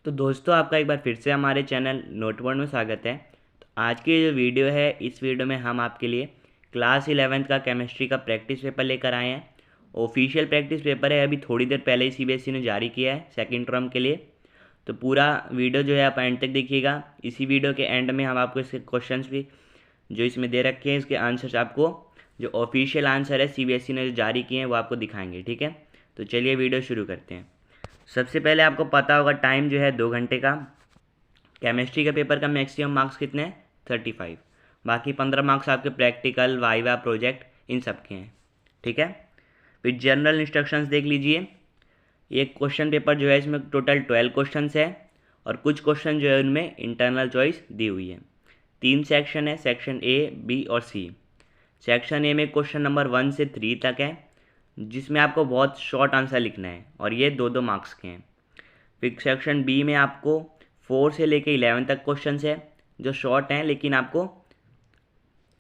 तो दोस्तों आपका एक बार फिर से हमारे चैनल नोटबोर्ड में स्वागत है। तो आज की जो वीडियो है, इस वीडियो में हम आपके लिए क्लास 11th का केमिस्ट्री का प्रैक्टिस पेपर लेकर आए हैं। ऑफिशियल प्रैक्टिस पेपर है, अभी थोड़ी देर पहले ही सीबीएसई ने जारी किया है सेकंड टर्म के लिए। तो पूरा वीडियो जो है आप एंड तक देखिएगा। इसी वीडियो के एंड में हम आपको इसके क्वेश्चंस भी जो इसमें दे रखे हैं, इसके आंसर्स आपको जो ऑफिशियल आंसर है सीबीएसई ने जो जारी किए हैं वो आपको दिखाएंगे। ठीक है, तो चलिए वीडियो शुरू करते हैं। सबसे पहले आपको पता होगा टाइम जो है 2 घंटे का। केमिस्ट्री के पेपर का मैक्सिमम मार्क्स कितने हैं? 35। बाकी 15 मार्क्स आपके प्रैक्टिकल, वाइवा, प्रोजेक्ट इन सब के हैं। ठीक है, फिर जनरल इंस्ट्रक्शंस देख लीजिए। एक क्वेश्चन पेपर जो है इसमें टोटल 12 क्वेश्चन है और कुछ क्वेश्चन जो है उनमें इंटरनल चॉइस दी हुई है। 3 सेक्शन है, सेक्शन ए, बी और सी। सेक्शन ए में क्वेश्चन नंबर 1 से 3 तक है, जिसमें आपको बहुत शॉर्ट आंसर लिखना है और ये 2-2 मार्क्स के हैं। फिर सेक्शन बी में आपको 4 से लेके 11 तक क्वेश्चन है जो शॉर्ट हैं, लेकिन आपको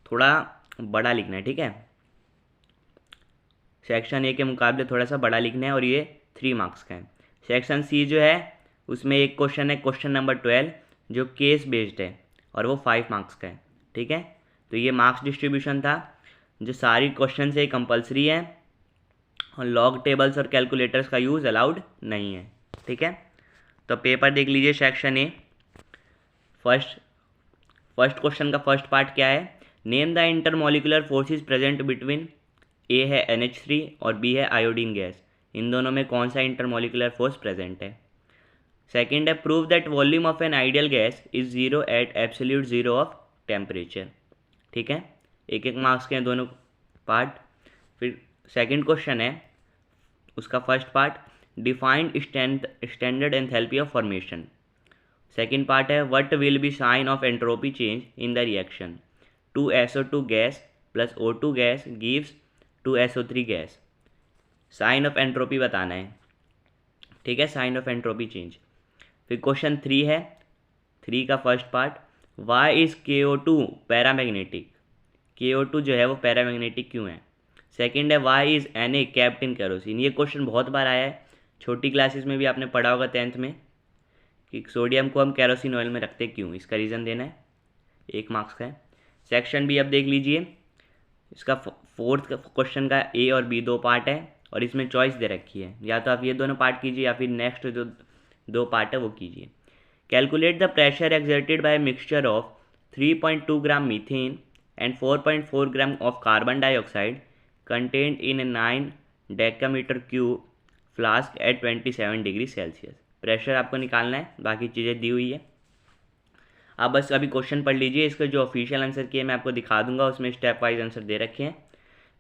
थोड़ा बड़ा लिखना है। ठीक है, सेक्शन ए के मुकाबले थोड़ा सा बड़ा लिखना है और ये 3 मार्क्स का है। सेक्शन सी जो है उसमें एक क्वेश्चन है, क्वेश्चन नंबर 12, जो केस बेस्ड है और वो 5 मार्क्स का है। ठीक है, तो ये मार्क्स डिस्ट्रीब्यूशन था। जो सारी क्वेश्चन है कंपलसरी है और लॉग टेबल्स और कैलकुलेटर्स का यूज़ अलाउड नहीं है। ठीक है, तो पेपर देख लीजिए। सेक्शन ए, फर्स्ट क्वेश्चन का फर्स्ट पार्ट क्या है? Name the intermolecular forces present between, A है NH3 और बी है आयोडीन गैस। इन दोनों में कौन सा इंटरमोलिकुलर फोर्स प्रेजेंट है? सेकेंड है prove that volume of an ideal gas is zero at absolute zero of temperature. ठीक है, एक एक मार्क्स के हैं दोनों पार्ट। फिर सेकेंड क्वेश्चन है, उसका first part defined standard enthalpy of formation. Second part है what will be sign of entropy change in the reaction 2SO2 gas plus O2 gas gives 2SO3 gas. Sign of entropy बताना है। ठीक है, sign of entropy change. फिर question 3 है, 3 का first part why is KO2 paramagnetic. KO2 जो है वो पैरामैग्नेटिक क्यों है? सेकेंड है why is Na kept in kerosene. ये क्वेश्चन बहुत बार आया है, छोटी क्लासेस में भी आपने पढ़ा होगा 10th में कि सोडियम को हम केरोसिन ऑयल में रखते क्यों, इसका रीज़न देना है। 1 मार्क्स का है। सेक्शन बी अब देख लीजिए। इसका फोर्थ क्वेश्चन का ए और बी 2 पार्ट है और इसमें चॉइस दे रखी है, या तो आप ये दोनों पार्ट कीजिए या फिर नेक्स्ट जो 2 पार्ट है वो कीजिए। Calculate the pressure exerted by mixture of 3.2 gram methane and 4.4 gram of carbon dioxide content in a 9 decameter cube flask at 27 degree Celsius. Pressure आपको निकालना है, बाकी चीज़ें दी हुई है। आप बस अभी क्वेश्चन पढ़ लीजिए, इसका जो ऑफिशियल आंसर किए मैं आपको दिखा दूंगा, उसमें स्टेप वाइज आंसर दे रखे हैं।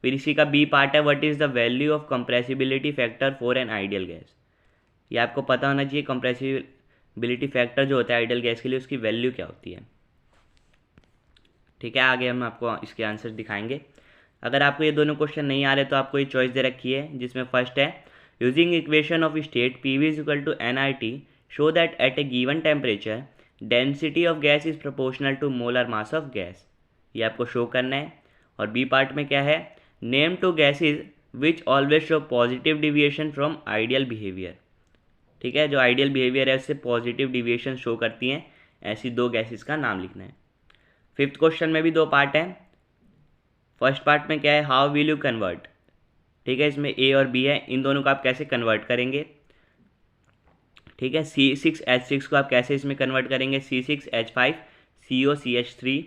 फिर इसी का बी पार्ट है what is the value of compressibility factor for an ideal gas. ये आपको पता होना चाहिए, कंप्रेसिबिलिटी फैक्टर जो होता है आइडियल गैस के लिए उसकी वैल्यू क्या होती है। ठीक है, आगे हम आपको इसके आंसर दिखाएंगे। अगर आपको ये दोनों क्वेश्चन नहीं आ रहे तो आपको ये चॉइस दे रखी है, जिसमें फर्स्ट है using equation of state PV is equal to NRT show that at a given temperature density of gas is proportional to molar mass of gas. ये आपको शो करना है। और बी पार्ट में क्या है, name 2 gases which always show positive deviation from ideal behaviour. ठीक है, जो आइडियल बिहेवियर है उससे पॉजिटिव डिविएशन शो करती हैं, ऐसी 2 गैसेज का नाम लिखना है। फिफ्थ क्वेश्चन में भी 2 पार्ट हैं। फर्स्ट पार्ट में क्या है, हाउ विल यू कन्वर्ट। ठीक है, इसमें ए और बी है, इन दोनों को आप कैसे कन्वर्ट करेंगे। ठीक है, C6H6 को आप कैसे इसमें कन्वर्ट करेंगे, C6H5 COCH3।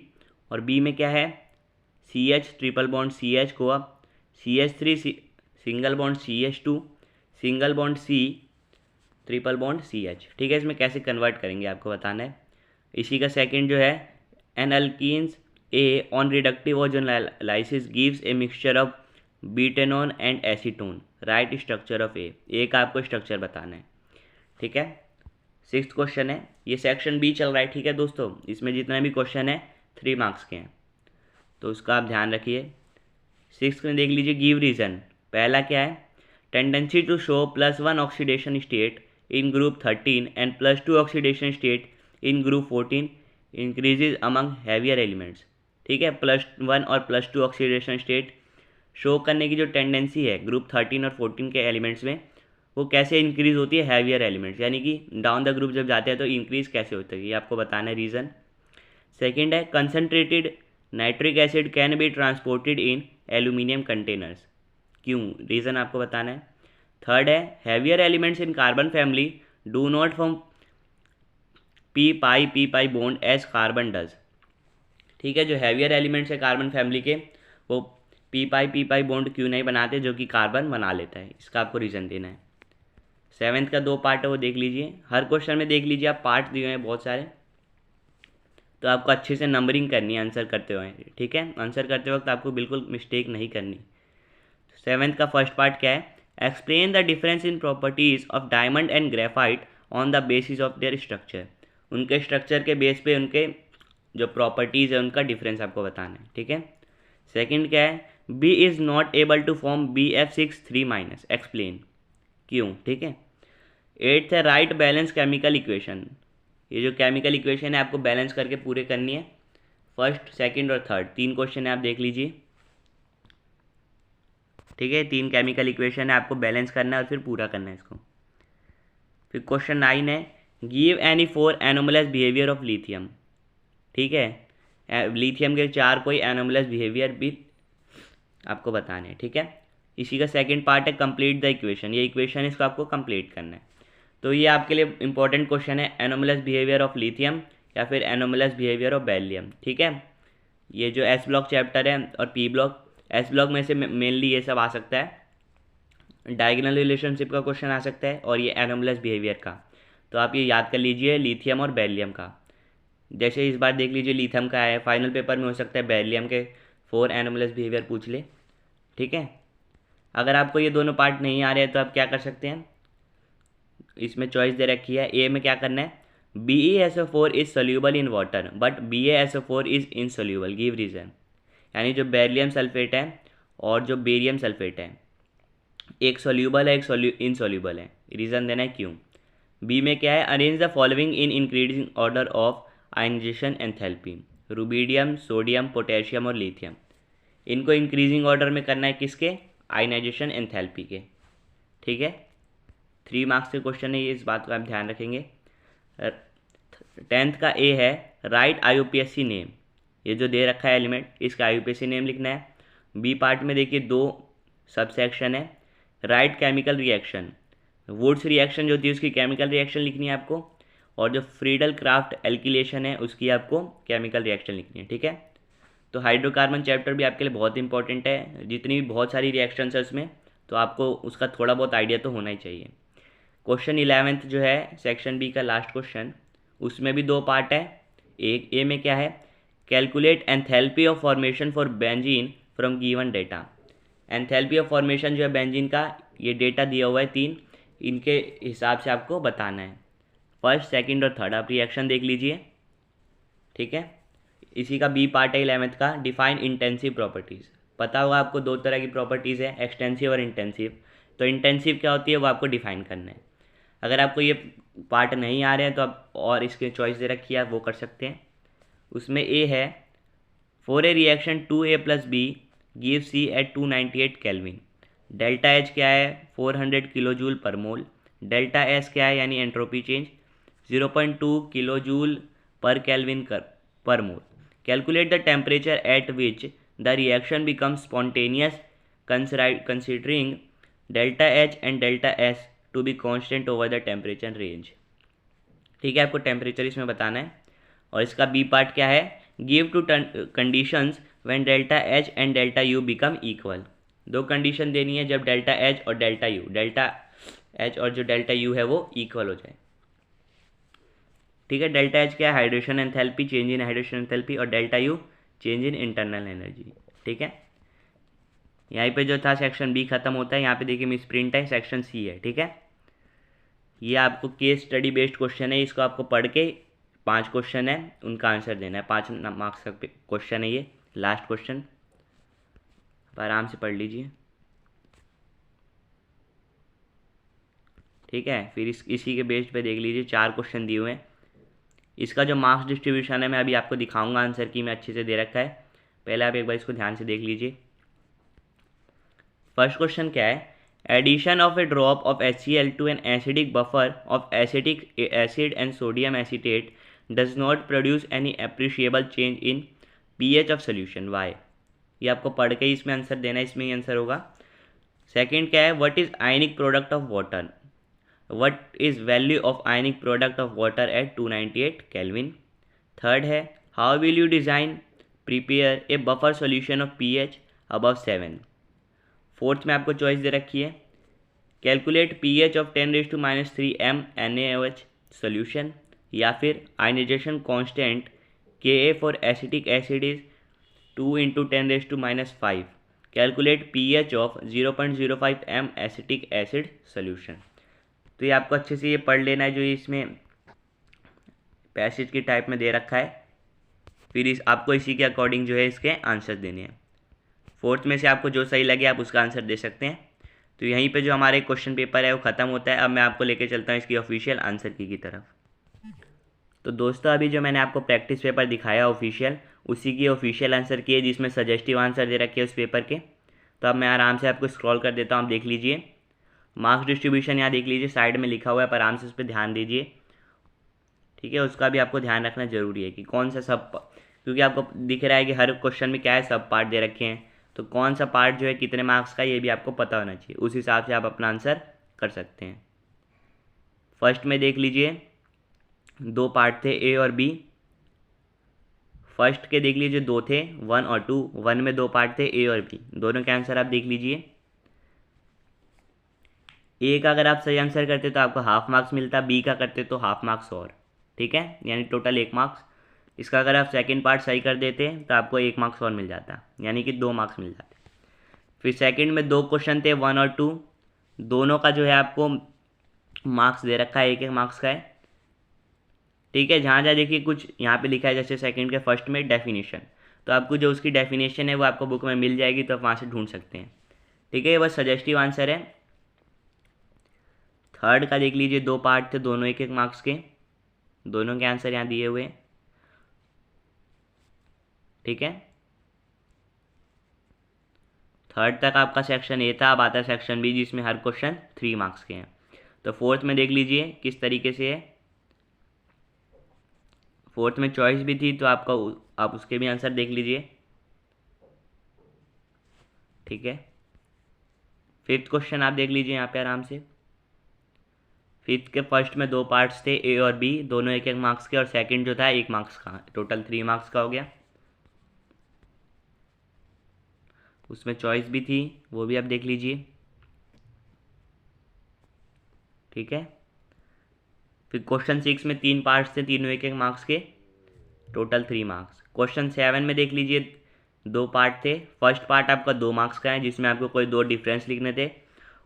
और बी में क्या है, CH ट्रिपल बॉन्ड CH को आप CH3 single bond CH2 single bond C triple bond CH। ठीक है, इसमें कैसे कन्वर्ट करेंगे आपको बताना है। इसी का सेकंड जो है an alkenes A on reductive ozonolysis gives a mixture of butanone and acetone. Write structure of A. A का आपको स्ट्रक्चर बताना है। ठीक है, 6th क्वेश्चन है, ये सेक्शन बी चल रहा है। ठीक है दोस्तों, इसमें जितने भी क्वेश्चन है 3 मार्क्स के हैं, तो उसका आप ध्यान रखिए। 6th में देख लीजिए, गिव रीजन। पहला क्या है, tendency to show +1 oxidation state in group 13 and +2 oxidation state in group 14 increases among heavier elements. ठीक है, +1 और +2 ऑक्सीडेशन स्टेट शो करने की जो टेंडेंसी है ग्रुप 13 और 14 के एलिमेंट्स में, वो कैसे इंक्रीज होती है, हैवियर एलिमेंट्स, यानी कि डाउन द ग्रुप जब जाते हैं तो इंक्रीज कैसे होता है, ये आपको बताना है रीज़न। सेकेंड है concentrated nitric acid can be transported in aluminium containers, क्यों, रीज़न आपको बताना है। थर्ड है heavier elements in carbon family do not form p pi bond as carbon does, ठीक है, जो हैवियर एलिमेंट्स है कार्बन फैमिली के वो पी पाई बॉन्ड क्यों नहीं बनाते जो कि कार्बन बना लेता है, इसका आपको रीज़न देना है। सेवेंथ का 2 पार्ट है वो देख लीजिए, हर क्वेश्चन में देख लीजिए आप, पार्ट दिए हैं बहुत सारे, तो आपको अच्छे से नंबरिंग करनी है आंसर करते हुए, ठीक है, आंसर करते वक्त आपको बिल्कुल मिस्टेक नहीं करनी। सेवेंथ का फर्स्ट पार्ट क्या है, explain the difference in properties of diamond and graphite on the basis of their structure, उनके स्ट्रक्चर के बेस पे उनके जो प्रॉपर्टीज़ है उनका डिफरेंस आपको बताना है, ठीक है। सेकंड क्या है, B is not able to form BF6 3-, explain, क्यों, ठीक है। एट्थ है राइट बैलेंस केमिकल इक्वेशन, ये जो केमिकल इक्वेशन है आपको बैलेंस करके पूरे करनी है, फर्स्ट सेकंड और थर्ड 3 क्वेश्चन है, आप देख लीजिए, ठीक है, 3 केमिकल इक्वेशन है, आपको बैलेंस करना है और फिर पूरा करना है इसको। फिर क्वेश्चन 9 है give any 4 anomalous behaviour of lithium, ठीक है, लिथियम के 4 कोई एनोमलस बिहेवियर भी आपको बताने हैं, ठीक है। इसी का सेकंड पार्ट है कंप्लीट द इक्वेशन, ये इक्वेशन इसको आपको कंप्लीट करना है। तो ये आपके लिए इंपॉर्टेंट क्वेश्चन है, एनोमलस बिहेवियर ऑफ लिथियम या फिर एनोमलस बिहेवियर ऑफ बेरिलियम, ठीक है। ये जो एस ब्लॉक चैप्टर है और पी ब्लॉक, एस ब्लॉक में से मेनली ये सब आ सकता है, डायगोनल रिलेशनशिप का क्वेश्चन आ सकता है और ये एनोमलस बिहेवियर का, तो आप ये याद कर लीजिए लिथियम और बेरिलियम का। जैसे इस बार देख लीजिए लिथियम का है, फाइनल पेपर में हो सकता है बेरिलियम के 4 एनोमलस बिहेवियर पूछ ले, ठीक है। अगर आपको ये दोनों पार्ट नहीं आ रहे हैं तो आप क्या कर सकते हैं, इसमें चॉइस दे रखी है, ए में क्या करना है, BeSO4 is soluble in water but BaSO4 is insoluble, give reason, यानी जो बेरिलियम सल्फेट है और जो बेरियम सल्फेट है एक सोल्यूबल है एक इनसोल्यूबल है, रीज़न देना है क्यों। बी में क्या है, arrange the following in increasing order of ionization enthalpy, rubidium sodium potassium और लिथियम, इनको इंक्रीजिंग ऑर्डर में करना है किसके, आयनाइजेशन एंथैल्पी के, ठीक है। 3 मार्क्स के क्वेश्चन है ये, इस बात को आप ध्यान रखेंगे। 10th का ए है राइट IUPAC नेम, ये जो दे रखा है एलिमेंट इसका IUPAC नेम लिखना है। बी पार्ट में देखिए 2 सब सेक्शन है, right chemical reaction, Wurtz reaction जो होती है उसकी केमिकल रिएक्शन लिखनी है आपको, और जो फ्रीडल क्राफ्ट एल्किलेशन है उसकी आपको केमिकल रिएक्शन लिखनी है, ठीक है। तो हाइड्रोकार्बन चैप्टर भी आपके लिए बहुत इंपॉर्टेंट है, जितनी भी बहुत सारी रिएक्शंस है उसमें, तो आपको उसका थोड़ा बहुत आइडिया तो होना ही चाहिए। क्वेश्चन 11th जो है सेक्शन बी का लास्ट क्वेश्चन, उसमें भी 2 पार्ट है। एक ए में क्या है, calculate enthalpy of formation for benzene from given data, enthalpy of formation जो है बेंजीन का ये डेटा दिया हुआ है 3, इनके हिसाब से आपको बताना है, फर्स्ट सेकंड और थर्ड, आप रिएक्शन देख लीजिए, ठीक है। इसी का बी पार्ट है 11th का, डिफाइन इंटेंसिव प्रॉपर्टीज़, पता होगा आपको 2 तरह की प्रॉपर्टीज़ है, एक्सटेंसिव और इंटेंसिव, तो इंटेंसिव क्या होती है वो आपको डिफाइन करना है। अगर आपको ये पार्ट नहीं आ रहे हैं तो आप और इसके चॉइस दे रखी है वो कर सकते हैं। उसमें ए है for a reaction 2A + B give C at 298 kelvin, delta H क्या है 400 किलो जूल पर मोल, डेल्टा S क्या है यानी entropy change 0.2 kilo joule per kelvin per mole, calculate the temperature at which the reaction becomes spontaneous considering delta H and delta S to be constant over the temperature range, ठीक है, आपको temperature इसमें बताना है। और इसका B part क्या है, give to conditions when delta H and delta U become equal, 2 condition देनी है जब डेल्टा H और डेल्टा H और जो डेल्टा U है वो इक्वल हो जाए, ठीक है। डेल्टा H क्या है, hydration enthalpy, change in hydration enthalpy, और delta U change in internal energy, ठीक है। यहाँ पे जो था सेक्शन बी खत्म होता है, यहाँ पे देखिए मिस प्रिंट है, सेक्शन सी है, ठीक है। ये आपको केस स्टडी बेस्ड क्वेश्चन है, इसको आपको पढ़ के 5 क्वेश्चन है उनका आंसर देना है, 5 मार्क्स का क्वेश्चन है ये, लास्ट क्वेश्चन, आराम से पढ़ लीजिए, ठीक है। फिर इसी के बेस्ड पे देख लीजिए 4 क्वेश्चन दिए हुए हैं, इसका जो मार्क्स डिस्ट्रीब्यूशन है मैं अभी आपको दिखाऊंगा, आंसर की मैं अच्छे से दे रखा है, पहले आप एक बार इसको ध्यान से देख लीजिए। फर्स्ट क्वेश्चन क्या है, Addition of a drop of HCl to an acidic buffer of acetic acid and sodium acetate does not produce any appreciable change in pH of solution. Why? ये आपको पढ़ के ही इसमें आंसर देना है, इसमें ही आंसर होगा. सेकेंड क्या है, what is ionic product of water, what is value of ionic product of water at 298 kelvin. Third है, how will you design prepare a buffer solution of pH above 7. Fourth में आपको choice दे रखी है, calculate pH of 10⁻³ m NaOH solution, या फिर ionization constant Ka for acetic acid is 2 × 10⁻⁵. Calculate pH of 0.05 m acetic acid solution. तो ये आपको अच्छे से ये पढ़ लेना है जो इसमें पैसेज की टाइप में दे रखा है. फिर आपको इसी के अकॉर्डिंग जो है इसके आंसर देने हैं. फोर्थ में से आपको जो सही लगे आप उसका आंसर दे सकते हैं. तो यहीं पे जो हमारे क्वेश्चन पेपर है वो ख़त्म होता है. अब मैं आपको लेके चलता हूँ इसकी ऑफिशियल आंसर की तरफ. तो दोस्तों अभी जो मैंने आपको प्रैक्टिस पेपर दिखाया ऑफिशियल, उसी की ऑफिशियल आंसर की है जिसमें सजेस्टिव आंसर दे रखे हैं उस पेपर के. तो अब मैं आराम से आपको स्क्रॉल कर देता हूँ, आप देख लीजिए. मार्क्स डिस्ट्रीब्यूशन यहाँ देख लीजिए साइड में लिखा हुआ है, पर आराम से उस पर ध्यान दीजिए. ठीक है, उसका भी आपको ध्यान रखना जरूरी है कि कौन सा सब, क्योंकि आपको दिख रहा है कि हर क्वेश्चन में क्या है, सब पार्ट दे रखे हैं. तो कौन सा पार्ट जो है कितने मार्क्स का ये भी आपको पता होना चाहिए. उस हिसाब से आप अपना आंसर कर सकते हैं. फर्स्ट में देख लीजिए 2 पार्ट थे ए और बी. फर्स्ट के देख लीजिए 2 थे, 1 और 2. 1 में 2 पार्ट थे ए और बी. दोनों के आंसर आप देख लीजिए. ए का अगर आप सही आंसर करते तो आपको हाफ मार्क्स मिलता, बी का करते तो हाफ मार्क्स और. ठीक है, यानी टोटल 1 मार्क्स. इसका अगर आप सेकंड पार्ट सही कर देते तो आपको 1 मार्क्स और मिल जाता, यानी कि 2 मार्क्स मिल जाते. फिर सेकंड में 2 क्वेश्चन थे 1 और 2. दोनों का जो है आपको मार्क्स दे रखा है, 1-1 मार्क्स का है. ठीक है, जहाँ जहाँ देखिए कुछ यहाँ पे लिखा है, जैसे सेकंड के फर्स्ट में डेफिनेशन, तो आपको जो उसकी डेफिनेशन है वो आपको बुक में मिल जाएगी, तो आप वहाँ से ढूंढ सकते हैं. ठीक है, ये बस सजेस्टिव आंसर है. थर्ड का देख लीजिए 2 पार्ट थे, दोनों 1-1 मार्क्स के. दोनों के आंसर यहाँ दिए हुए. ठीक है, थर्ड तक आपका सेक्शन ए था. अब आता है सेक्शन बी जिसमें हर क्वेश्चन 3 मार्क्स के हैं. तो फोर्थ में देख लीजिए किस तरीके से है. फोर्थ में चॉइस भी थी, तो आप उसके भी आंसर देख लीजिए. ठीक है, फिफ्थ क्वेश्चन आप देख लीजिए यहाँ पे आराम से. फिफ्थ के फर्स्ट में 2 पार्ट्स थे ए और बी, दोनों 1-1 मार्क्स के, और सेकंड जो था 1 मार्क्स का, टोटल 3 मार्क्स का हो गया. उसमें चॉइस भी थी, वो भी आप देख लीजिए. ठीक है, फिर क्वेश्चन 6 में 3 पार्ट्स थे, तीनों 1-1 मार्क्स के, टोटल 3 मार्क्स. क्वेश्चन 7 में देख लीजिए 2 पार्ट थे. फर्स्ट पार्ट आपका 2 मार्क्स का है जिसमें आपको कोई 2 डिफरेंस लिखने थे,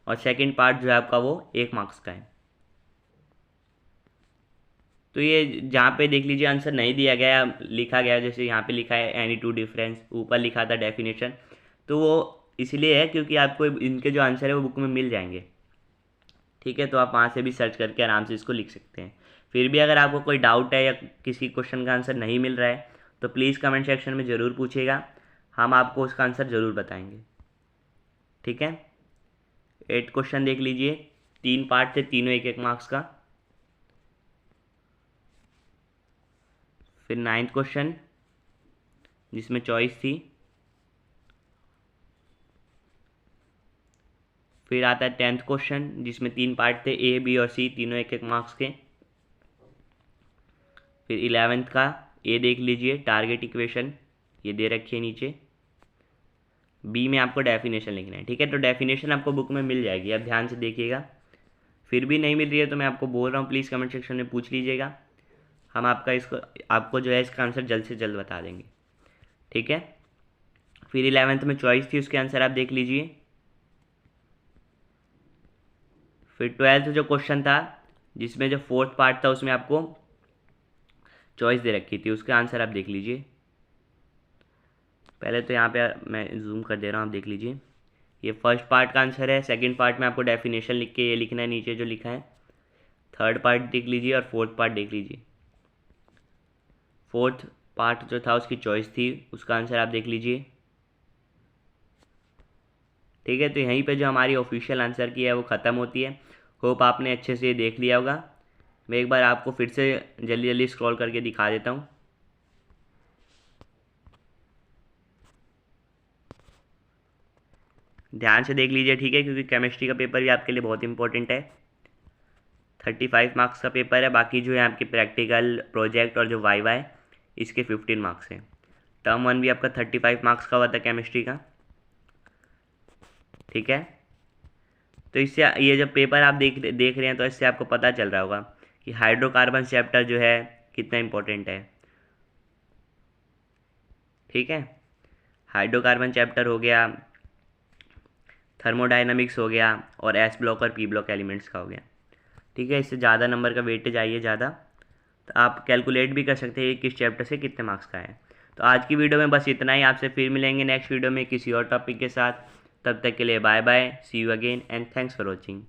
और सेकंड पार्ट जो है आपका वो 1 मार्क्स का है. तो ये जहाँ पे देख लीजिए आंसर नहीं दिया गया, लिखा गया जैसे यहाँ पे लिखा है एनी 2 डिफरेंस, ऊपर लिखा था डेफिनेशन, तो वो इसलिए है क्योंकि आपको इनके जो आंसर है वो बुक में मिल जाएंगे. ठीक है, तो आप वहाँ से भी सर्च करके आराम से इसको लिख सकते हैं. फिर भी अगर आपको कोई डाउट है या किसी क्वेश्चन का आंसर नहीं मिल रहा है तो प्लीज़ कमेंट सेक्शन में ज़रूर पूछिएगा, हम आपको उसका आंसर ज़रूर बताएंगे. ठीक है, 8 क्वेश्चन देख लीजिए, 3 पार्ट थे, तीनों 1-1 मार्क्स का. फिर 9th क्वेश्चन जिसमें चॉइस थी. फिर आता है 10th क्वेश्चन जिसमें 3 पार्ट थे ए बी और सी, तीनों 1-1 मार्क्स के. फिर 11th का ए देख लीजिए, टारगेट इक्वेशन ये दे रखी है नीचे. बी में आपको डेफिनेशन लिखना है. ठीक है, तो डेफिनेशन आपको बुक में मिल जाएगी, आप ध्यान से देखिएगा. फिर भी नहीं मिल रही है तो मैं आपको बोल रहा हूँ, प्लीज़ कमेंट सेक्शन में पूछ लीजिएगा, हम आपको जो है इसका आंसर जल्द से जल्द बता देंगे. ठीक है, फिर 11th में चॉइस थी, उसके आंसर आप देख लीजिए. फिर 12th जो क्वेश्चन था जिसमें जो 4th पार्ट था उसमें आपको चॉइस दे रखी थी, उसका आंसर आप देख लीजिए. पहले तो यहाँ पे मैं जूम कर दे रहा हूँ, आप देख लीजिए. ये फर्स्ट पार्ट का आंसर है. सेकंड पार्ट में आपको डेफिनेशन लिख के ये लिखना है नीचे जो लिखा है. थर्ड पार्ट देख लीजिए और फोर्थ पार्ट देख लीजिए. फोर्थ पार्ट जो था उसकी चॉइस थी, उसका आंसर आप देख लीजिए. ठीक है, तो यहीं पे जो हमारी ऑफिशियल आंसर की है वो ख़त्म होती है। होप आपने अच्छे से देख लिया होगा। मैं एक बार आपको फिर से जल्दी जल्दी स्क्रॉल करके दिखा देता हूँ। ध्यान से देख लीजिए, ठीक है, क्योंकि केमिस्ट्री का पेपर भी आपके लिए बहुत इंपॉर्टेंट है। 35 मार्क्स का पेपर है। बाकी जो है आपके प्रैक्टिकल, प्रोजेक्ट और जो वाइवा है इसके 15 मार्क्स हैं। टर्म 1 भी आपका 35 मार्क्स का हुआ था केमिस्ट्री का, ठीक है। तो इससे ये जब पेपर आप देख रहे हैं तो इससे आपको पता चल रहा होगा कि हाइड्रोकार्बन चैप्टर जो है कितना इंपॉर्टेंट है, ठीक है। हाइड्रोकार्बन चैप्टर हो गया, थर्मोडायनामिक्स हो गया, और एस ब्लॉक और पी ब्लॉक एलिमेंट्स का हो गया, ठीक है। इससे ज़्यादा नंबर का वेटेज आइए ज़्यादा, तो आप कैलकुलेट भी कर सकते हैं किस चैप्टर से कितने मार्क्स का है। तो आज की वीडियो में बस इतना ही। आपसे फिर मिलेंगे नेक्स्ट वीडियो में किसी और टॉपिक के साथ। तब तक के लिए bye bye, see you again and thanks for watching.